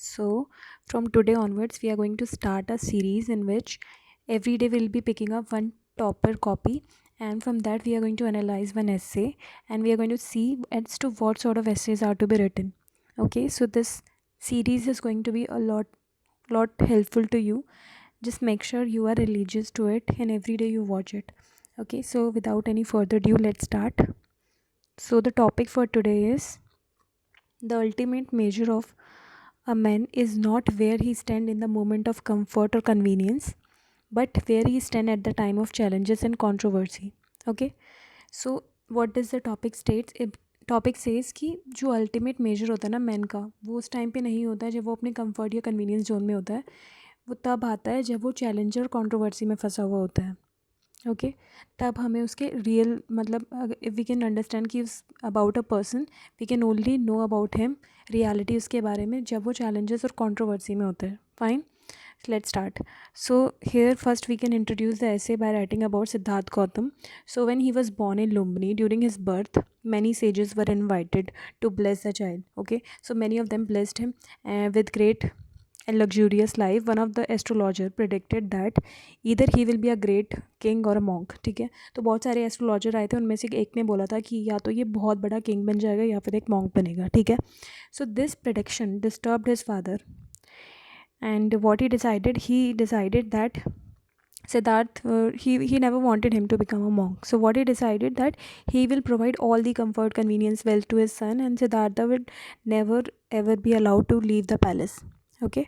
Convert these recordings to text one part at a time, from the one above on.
So, from today onwards, we are going to start a series in which every day we'll be picking up one topper copy, and from that, we are going to analyze one essay and we are going to see as to what sort of essays are to be written. Okay, so this series is going to be a lot helpful to you. Just make sure you are religious to it and every day you watch it. Okay, so without any further ado, let's start. So, the topic for today is the ultimate measure of a man is not where he stand in the moment of comfort or convenience, but where he stand at the time of challenges and controversy. Okay, so what does the topic states? Topic says कि जो ultimate major होता है ना man का, वो उस time पे नहीं होता है जब वो अपने कंफर्ट या कन्वीनियंस जोन में होता है. वो तब आता है जब वो चैलेंज और कंट्रोवर्सी में फंसा हुआ होता है. ओके, तब हमें उसके रियल मतलब इफ़ वी कैन अंडरस्टैंड कि about a person we can only know about him reality उसके बारे में जब वो चैलेंजेस और कंट्रोवर्सी में होता है. Fine, let's start. So here first we can introduce the essay by writing about Siddharth Gautam. So when he was born in Lumbini, during his birth many sages were invited to bless the child. Okay, so many of them blessed him with great and luxurious life. One of the astrologer predicted that either he will be a great king or a monk. ठीक है, तो बहुत सारे astrologer आए थे, उनमें से एक ने बोला था कि या तो ये बहुत बड़ा किंग बन जाएगा या फिर एक मॉन्क बनेगा. ठीक है, so this prediction disturbed his father, and what he decided that Siddharth, he never wanted him to become a monk. So what he decided that he will provide all the comfort, convenience, wealth to his son, and Siddhartha would never ever be allowed to leave the palace. Okay.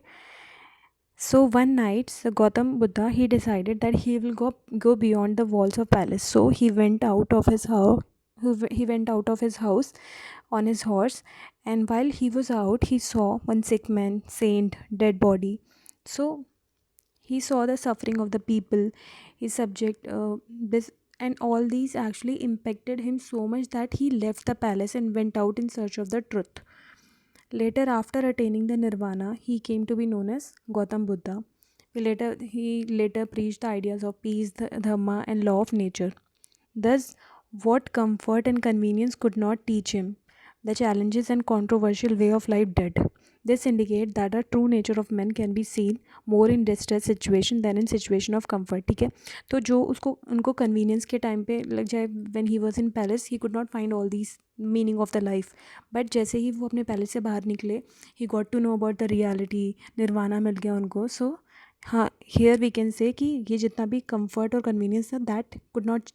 So one night, so Gautam Buddha, he decided that he will go beyond the walls of palace. So he went out of his house. He went out of his house on his horse, and while he was out, he saw one sick man, saint, dead body. So he saw the suffering of the people, his subject, this and all these actually impacted him so much that he left the palace and went out in search of the truth. Later, after attaining the nirvana, he came to be known as Gautam Buddha. He later preached the ideas of peace, dharma, and law of nature. Thus, what comfort and convenience could not teach him, the challenges and controversial way of life did. This indicates that the true nature of men can be seen more in distress situation than in situation of comfort. ठीक है, तो जो उसको उनको convenience के time पे लग जाए, when he was in palace he could not find all these meaning of the life, but जैसे ही वो अपने पैलेस से बाहर निकले, he got to know about the reality, nirvana मिल गया उनको. सो हाँ, here we can say कि ये जितना भी comfort और convenience था, that could not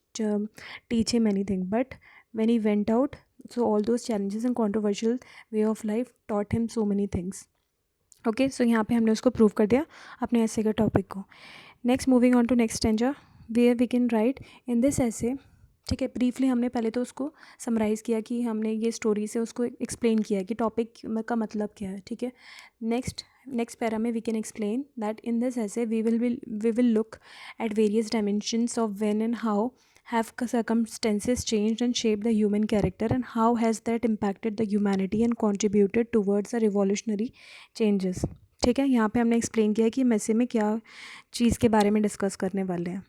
teach him anything, but when he went out, so all those challenges and controversial way of life taught him so many things. Okay, so यहाँ पे हमने उसको प्रूव कर दिया अपने ऐसे के टॉपिक को. Next, moving on to next stanza where we can write in this essay. ठीक है, ब्रीफली हमने पहले तो उसको समराइज़ किया कि हमने ये स्टोरी से उसको एक्सप्लेन किया कि टॉपिक का मतलब क्या है. ठीक है, नेक्स्ट पैरा में we can explain that in this ऐसे we will look at various dimensions of when and how have circumstances changed and shaped the human character, and how has that impacted the humanity and contributed towards the revolutionary changes. ठीक है, यहाँ पे हमने explain किया कि मैसे में क्या चीज़ के बारे में डिस्कस करने वाले हैं.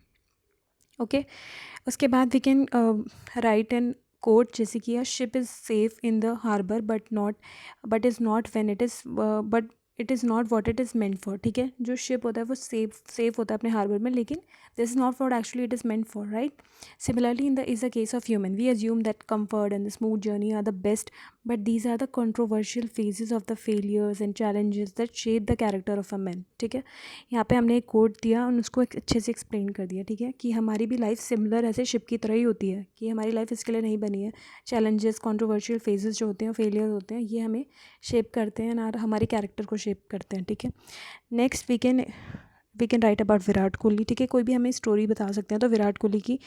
ओके, उसके बाद we can write an quote जैसे कि a ship is safe in the harbour but is not when it is but it is not what it is meant for. ठीक है, जो शिप होता है वो सेफ होता है अपने हार्बर में, लेकिन this is not what actually it is meant for. Right, similarly in the is the case of human, we assume that comfort and the smooth journey are the best, but these are the controversial phases of the failures and challenges that shape the character of a man. ठीक है, यहाँ पे हमने एक coat दिया और उसको एक अच्छे से एक्सप्लेन कर दिया. ठीक है, कि हमारी भी लाइफ सिमिलर ऐसे शिप की तरह ही होती है, कि हमारी लाइफ इसके लिए नहीं बनी है. चैलेंजेस, कंट्रोवर्शियल फेजेस जो होते हैं, फेलियर होते हैं, ये हमें शेप करते हैं और हमारे कैरेक्टर को शेप करते हैं. ठीक है, next we can write about Virat Kohli. ठीक है, कोई भी हमें स्टोरी बता सकते हैं, तो विराट कोहली की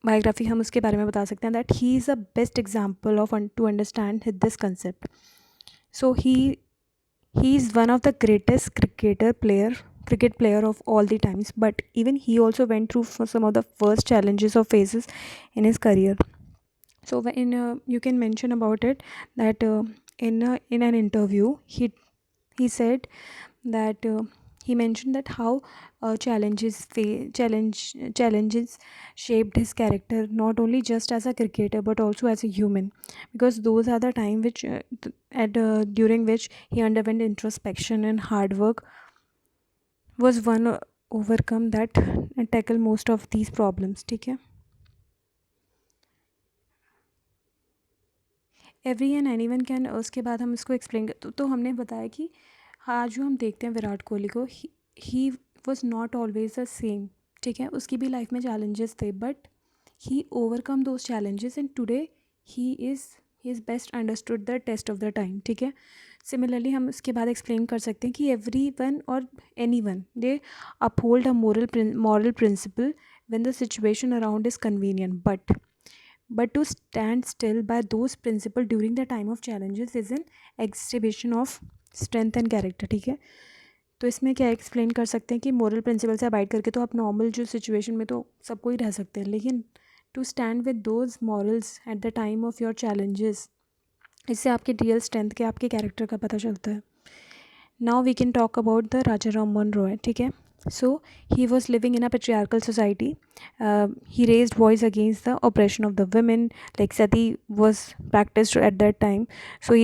बायोग्राफी हम उसके बारे में बता सकते हैं that he is a best example of to understand this concept. So he is one of the greatest cricket player of all the times, but even he also went through for some of the first challenges or phases in his career. So when you can mention about it that in an interview he said that he mentioned that how challenges shaped his character, not only just as a cricketer but also as a human, because those are the time which at during which he underwent introspection and hard work was one overcome that and tackle most of these problems. ठीक है, every and any one can, उसके बाद हम इसको explain तो हमने बताया कि हाँ, जो हम देखते हैं विराट कोहली को, he was not always the same. ठीक है, उसकी भी लाइफ में चैलेंजेस थे, but he overcome those challenges and today he is best understood the test of the time. ठीक है, सिमिलरली हम इसके बाद एक्सप्लेन कर सकते हैं कि एवरी वन और anyone they uphold a moral principle when the situation around is convenient, but to stand still by those principles during the time of challenges is an exhibition of strength and character. ठीक है, तो इसमें क्या explain कर सकते हैं कि moral principal से अबाइड करके तो आप नॉर्मल जो सिचुएशन में तो सबको ही रह सकते हैं, लेकिन to stand with those morals at the time of your challenges, इससे आपके रियल स्ट्रेंथ के, आपके कैरेक्टर का पता चलता है. Now we can talk about the Raja Ram Mohan Roy. ठीक है, so he was living in a patriarchal society. He raised voice against the oppression of the women, like sati was practiced at that time. So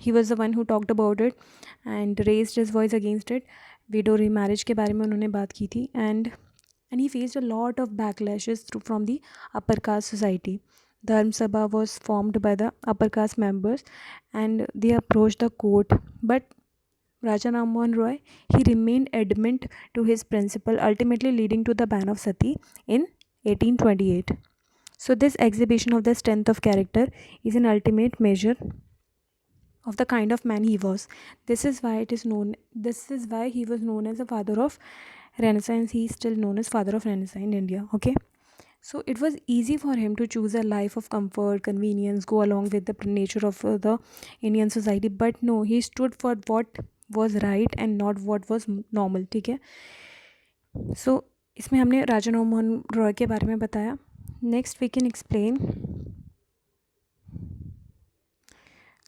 he was the one who talked about it and raised his voice against it. Widow remarriage के बारे में उन्होंने बात की थी, and he faced a lot of backlashes from the upper caste society. Dharm Sabha was formed by the upper caste members and they approached the court, but Raja Ram Mohan Roy, he remained adamant to his principle, ultimately leading to the ban of sati in 1828. So this exhibition of the strength of character is an ultimate measure of the kind of man he was. This is why he was known as the father of Renaissance. He is still known as father of Renaissance in India. Okay. So it was easy for him to choose a life of comfort, convenience, go along with the nature of the Indian society. But no, he stood for what was right and not what was normal. ठीक है, so इसमें हमने राजा राम मोहन रॉय के बारे में बताया. Next we can explain.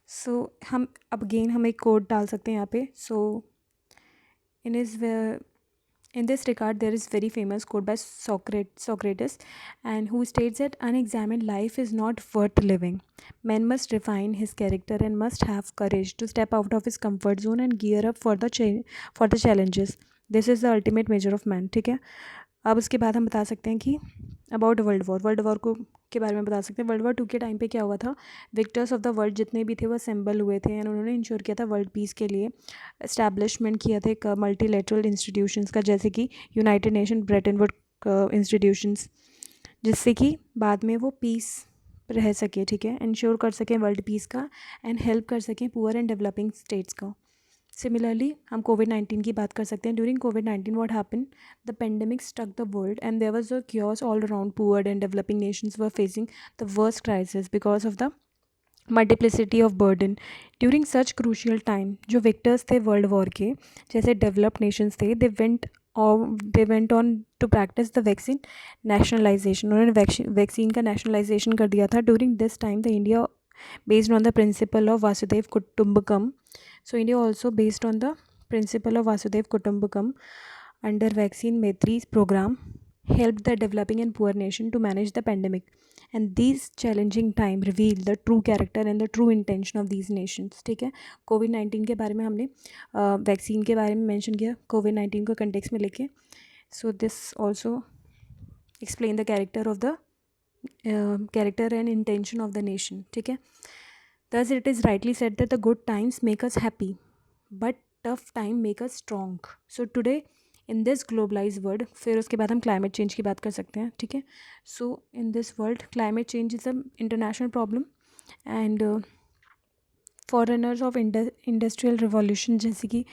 So हम अब अगेन हम एक कोड डाल सकते हैं यहाँ पे. सो in this regard, there is very famous quote by Socrates, and who states that unexamined life is not worth living. Man must refine his character and must have courage to step out of his comfort zone and gear up for the challenges. This is the ultimate measure of man. ठीक है, अब उसके बाद हम बता सकते हैं कि अबाउट वर्ल्ड वॉर को के बारे में बता सकते हैं. वर्ल्ड वॉर 2 के टाइम पे क्या हुआ था, विक्टर्स ऑफ द वर्ल्ड जितने भी थे वो असेंबल हुए थे एंड उन्होंने इंश्योर किया था वर्ल्ड पीस के लिए इस्टेब्लिशमेंट किया था एक मल्टीलेटरल इंस्टीट्यूशंस का, जैसे कि United nation, Brayton would institutions, जिससे कि बाद में वो पीस रह सके. ठीक है, इंश्योर कर सकें वर्ल्ड पीस का एंड हेल्प कर सकें पुअर एंड डेवलपिंग स्टेट्स का. सिमिलरली हम कोविड-19 की बात कर सकते हैं. ड्यूरिंग कोविड-19 what happen, the pandemic struck the world and there was a chaos all around. Poor and developing nations were facing the worst crisis because of the multiplicity of burden. During such crucial time जो victors थे world war के, जैसे developed nations थे, they went on to practice the vaccine nationalisation. उन्होंने vaccine का nationalisation कर दिया था. During this time the India based on the principle of Vasudev Kutumbakam. So India also based on the principle of Vasudev Kutumbakam under Vaccine Maitri's program helped the developing and poor nation to manage the pandemic. And these challenging time reveal the true character and the true intention of these nations. ठीक है, कोविड-19 के बारे में हमने vaccine के बारे में mention किया कोविड-19 को कंटेक्स्ट में लेके. So this also explain the character of the character and intention of the nation. ठीक है, thus it is rightly said that the good times make us happy but tough time make us strong. So today in this globalized world, फिर उसके बाद हम climate change की बात कर सकते हैं. ठीक है, so in this world climate change is an international problem and foreigners of industrial revolution जैसे कि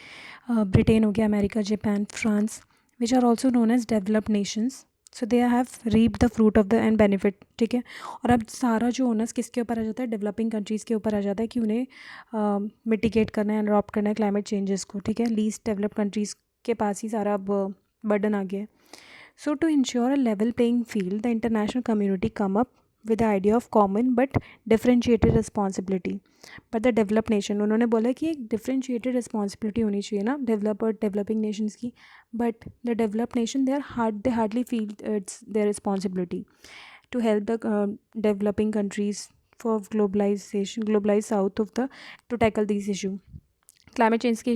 ब्रिटेन हो गया, America, Japan, France, which are also known as developed nations. So they have reap the fruit of the and benefit. ठीक है, और अब सारा जो ओनर्स किसके ऊपर आ जाता है, डेवलपिंग कंट्रीज़ के ऊपर आ जाता है कि उन्हें मिटिगेट करना है, अडॉप्ट करना है क्लाइमेट चेंजेस को. ठीक है, लीस्ट डेवलप्ड कंट्रीज़ के पास ही सारा अब बर्डन आ गया है. So to ensure a level playing field the international community come up with the idea of common but differentiated responsibility. but the developed nation, उन्होंने बोला कि एक differentiated responsibility होनी चाहिए ना develop और developing nations की. but the developed nation, they hardly feel it's their responsibility to help the developing countries for globalized south of the to tackle these issue. Climate change के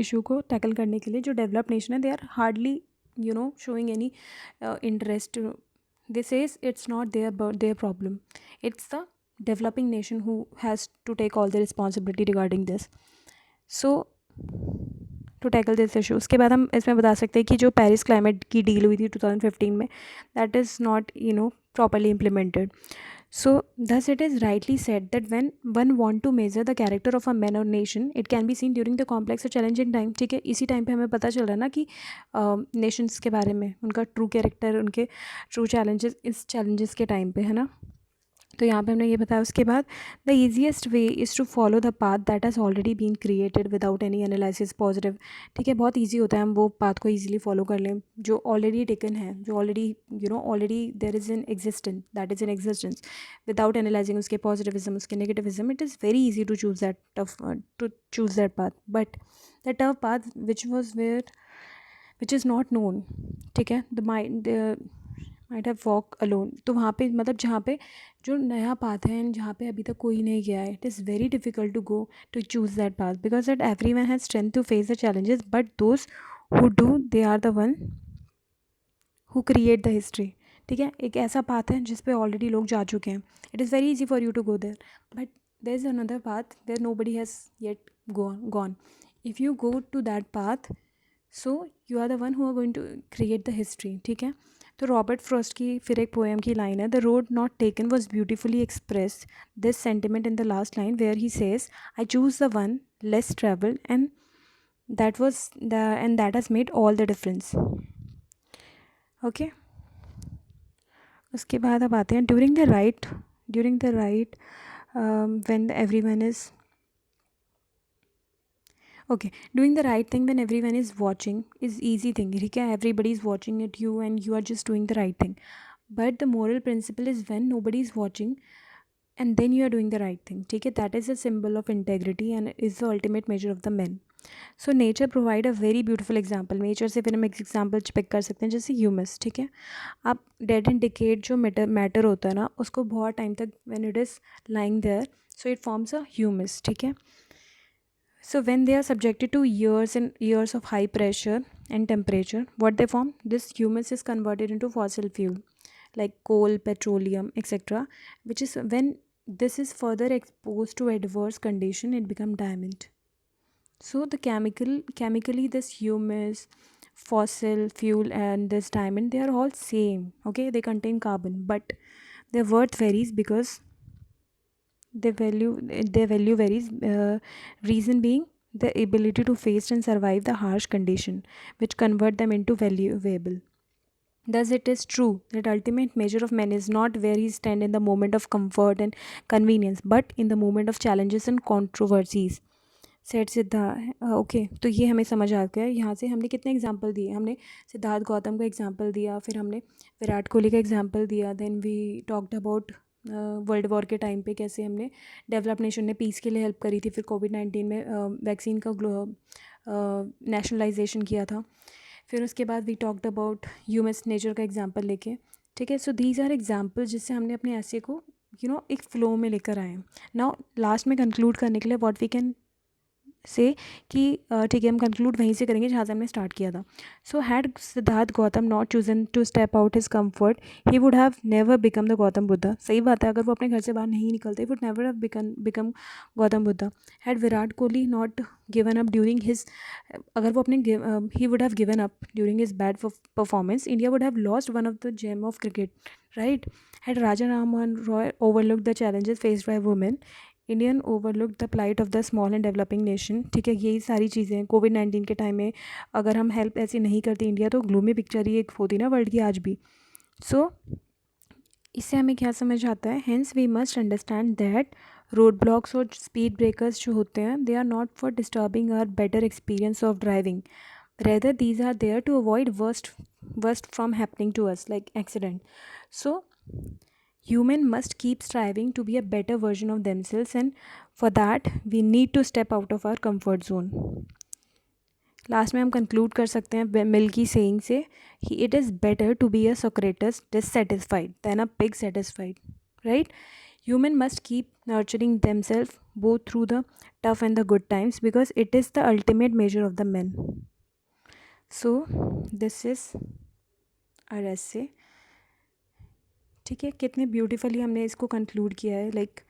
issue को tackle करने के लिए जो develop nation है, they are hardly showing any interest. They says it's not their problem, it's the developing nation who has to take all the responsibility regarding this. So to tackle this issue, उसके बाद हम इसमें बता सकते हैं कि जो पेरिस क्लाइमेट की डील हुई थी 2015 में, that is not properly implemented. So, thus it is rightly said that when one want to measure the character of a man or nation, it can be seen during the complex or challenging time. ठीक है, इसी time पे हमें पता चल रहा है ना कि नेशंस के बारे में, उनका ट्रू कैरेक्टर, उनके ट्रू चैलेंजेस इस चैलेंजेस के टाइम पे, है ना. तो यहाँ पे हमने ये बताया. उसके बाद the easiest way is to follow the path that has already been created without any analysis positive. ठीक है, बहुत ईजी होता है हम वो पाथ को ईजिली फॉलो कर लें जो ऑलरेडी टेकन है, जो already there is in existence, that is in existence, without analysing उसके पॉजिटिविज्म, उसके negativism. It is very easy to choose that path. But the tough path which is not known. ठीक है, the mind might have walk alone. तो वहाँ पे मतलब जहाँ पे जो नया पाथ है एंड जहाँ पे अभी तक कोई नहीं गया है, it is very difficult to go to choose that path because that every one has strength to face the challenges, but those who do, they are the one who create the history. ठीक है, एक ऐसा path है जिस पे already लोग जा चुके हैं. It is very easy for you to go there, but there is another path where nobody has yet gone. If you go to that path, so you are the one who are going to create the history. ठीक है, तो Robert Frost की फिर एक poem की line है, the road not taken was beautifully express this sentiment in the last line where he says I choose the one less travelled and that has made all the difference. Okay, उसके बाद अब आते हैं during the right when everyone is okay, doing the right thing when everyone is watching is easy thing. ठीक है, everybody is watching at you and you are just doing the right thing. But the moral principle is when nobody is watching and then you are doing the right thing. ठीक है, that is a symbol of integrity and is the ultimate measure of the men. So nature provide a very beautiful example. Nature से फिर हम एक example pick कर सकते हैं, जैसे ह्यूमस. ठीक है, आप डेड एंड डिकेड जो मैटर होता है ना, उसको बहुत टाइम तक when it is lying there, so it forms a humus. ठीक है, so when they are subjected to years and years of high pressure and temperature, what they form, this humus is converted into fossil fuel like coal, petroleum, etc., which is when this is further exposed to adverse condition, it become diamond. So the chemically this humus, fossil fuel and this diamond, they are all same. Okay, they contain carbon, but their worth varies because their value varies. Reason being the ability to face and survive the harsh condition, which convert them into valuable. Thus, it is true that ultimate measure of man is not where he stand in the moment of comfort and convenience, but in the moment of challenges and controversies. Set Siddharth. Okay, तो ये हमें समझ आ गया. यहाँ से हमने कितने example दिए, हमने सिद्धार्थ गौतम का एग्जाम्पल दिया, फिर हमने विराट कोहली का एग्जाम्पल दिया, then we talked about world war के टाइम पे कैसे हमने डेवलप नेशन ने पीस के लिए हेल्प करी थी, फिर कोविड-19 में वैक्सीन का नेशनलाइजेशन किया था. फिर उसके बाद we talked about humus nature का एग्जाम्पल लेके. ठीक है, सो दीज आर एग्जाम्पल जिससे हमने अपने ऐसे को एक फ़्लो में लेकर आए. नाउ लास्ट में कंक्लूड करने के लिए व्हाट वी कैन से कि ठीक है, हम कंक्लूड वहीं से करेंगे जहाँ से हमने स्टार्ट किया था. So had Siddhartha Gautam not chosen to step out his comfort, he would have never become the Gautam Buddha. सही बात है, अगर वो अपने घर से बाहर नहीं निकलते, would never have become Gautam Buddha. Had Virat Kohli not given up during his, अगर वो अपने ही would have given up during his bad performance, India would have lost one of the gem of cricket, right. Had Raja Rammohan Roy overlook the challenges faced by women, Indian overlook the plight of the small and developing nation. ठीक है, यही सारी चीज़ें कोविड-19 के time में अगर हम help ऐसी नहीं करते इंडिया, तो ग्लूमी पिक्चर ही एक होती ना वर्ल्ड की आज भी. सो इससे हमें क्या समझ आता है, hence we must understand that road blocks और स्पीड ब्रेकर्स जो होते हैं, they are not for disturbing our better experience of driving, rather these are there to avoid worst from happening to us like accident. So Human must keep striving to be a better version of themselves, and for that we need to step out of our comfort zone. Last में हम conclude कर सकते हैं मिल की saying से, it is better to be a Socrates dissatisfied than a pig satisfied, right? Human must keep nurturing themselves both through the tough and the good times, because it is the ultimate measure of the men. So this is our essay. ठीक है, कितने beautifully हमने इसको conclude किया है. Like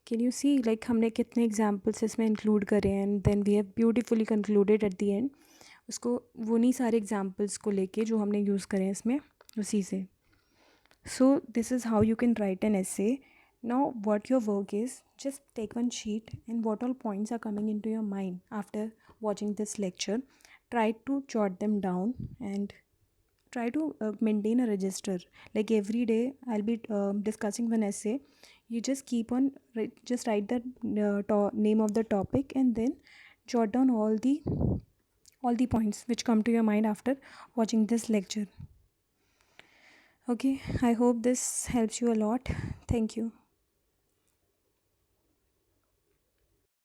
can you see, like हमने कितने examples इसमें इंक्लूड करे हैं, and then we have beautifully concluded at the end. उसको वो नहीं सारे एग्जाम्पल्स को लेके जो हमने यूज़ करें इसमें, उसी से. So this is how you can write an essay. Now what your work is, just take one sheet and what all points are coming into your mind after watching this lecture, try to jot them down and try to maintain a register. Like every day I'll be discussing one essay. You just keep on just write the name of the topic and then jot down all the points which come to your mind after watching this lecture. Okay, I hope this helps you a lot. Thank you.